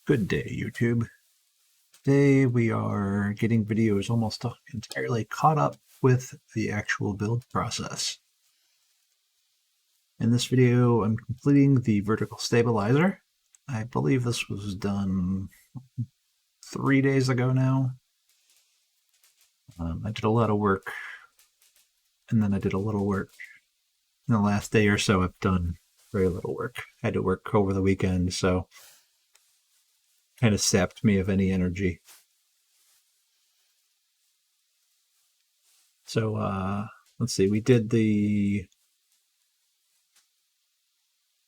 Good day, YouTube. Today we are getting videos almost entirely caught up with the actual build process. In this video, I'm completing the vertical stabilizer. I believe this was done 3 days ago now. I did a lot of work, and then I did a little work. In the last day or so, I've done very little work. I had to work over the weekend, so kind of sapped me of any energy. So let's see, we did the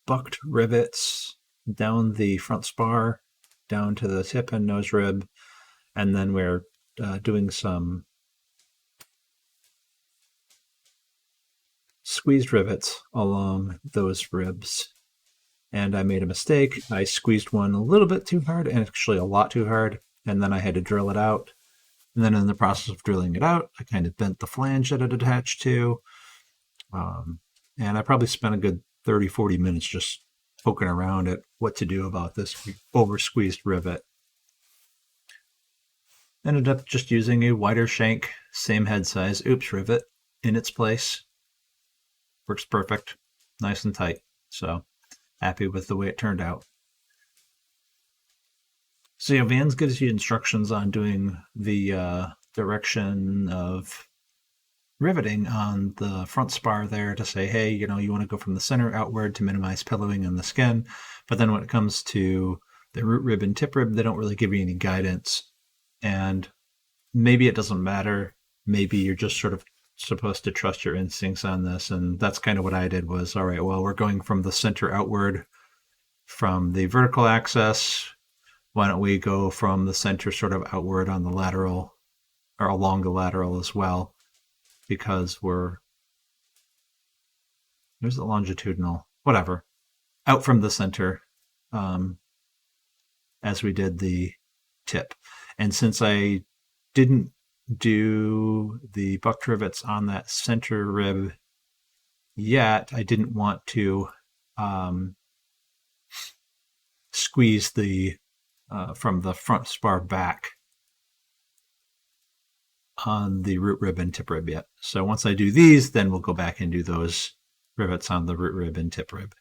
bucked rivets down the front spar, down to the tip and nose rib, and then we're doing some squeezed rivets along those ribs. And I made a mistake. I squeezed one a little bit too hard, and actually a lot too hard, and then I had to drill it out. And then in the process of drilling it out, I kind of bent the flange that it attached to. And I probably spent a good 30-40 minutes just poking around at what to do about this over-squeezed rivet. Ended up just using a wider shank, same head size oops rivet in its place. Works perfect, nice and tight. So happy with the way it turned out. So yeah, Vans gives you instructions on doing the direction of riveting on the front spar there to say, hey, you want to go from the center outward to minimize pillowing in the skin. But then when it comes to the root rib and tip rib, they don't really give you any guidance. And maybe it doesn't matter. Maybe you're just sort of supposed to trust your instincts on this. And that's kind of what I did was, all right, well, we're going from the center outward from the vertical axis. Why don't we go from the center sort of outward on the lateral or along the lateral as well? Because there's the longitudinal, whatever, out from the center as we did the tip. And since I didn't do the bucked rivets on that center rib yet, I didn't want to squeeze the from the front spar back on the root rib and tip rib yet. So once I do these, then we'll go back and do those rivets on the root rib and tip rib.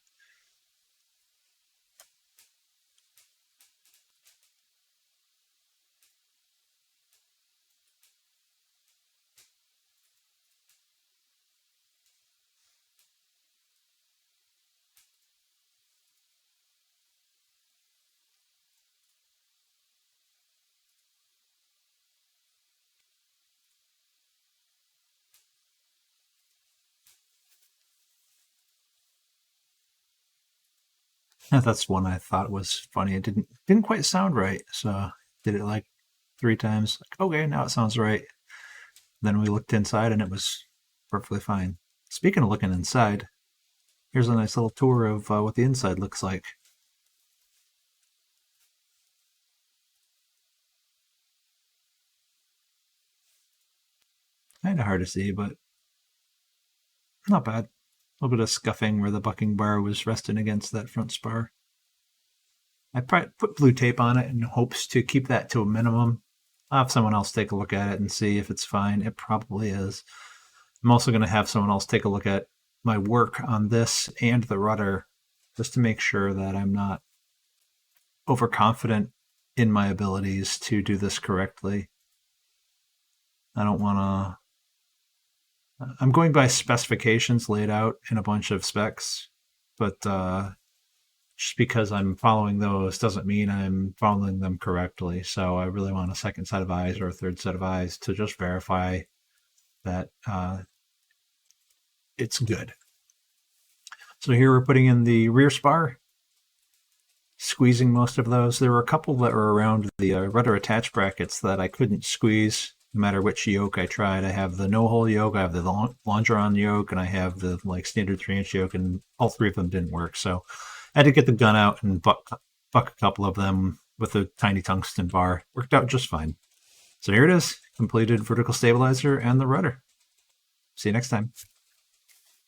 That's one I thought was funny. It didn't quite sound right, so I did it like 3 times. Like, okay, now it sounds right. Then we looked inside, and it was perfectly fine. Speaking of looking inside, here's a nice little tour of what the inside looks like. Kind of hard to see, but not bad. A little bit of scuffing where the bucking bar was resting against that front spar. I probably put blue tape on it in hopes to keep that to a minimum. I'll have someone else take a look at it and see if it's fine. It probably is. I'm also going to have someone else take a look at my work on this and the rudder just to make sure that I'm not overconfident in my abilities to do this correctly. I don't want to... I'm going by specifications laid out in a bunch of specs, but just because I'm following those doesn't mean I'm following them correctly. So I really want a second set of eyes or a third set of eyes to just verify that it's good. So here we're putting in the rear spar, squeezing most of those. There were a couple that were around the rudder attach brackets that I couldn't squeeze. No matter which yoke I tried, I have the no-hole yoke, I have the longeron yoke, and I have the standard 3-inch yoke, and all 3 of them didn't work. So I had to get the gun out and buck a couple of them with a tiny tungsten bar. Worked out just fine. So here it is, completed vertical stabilizer and the rudder. See you next time.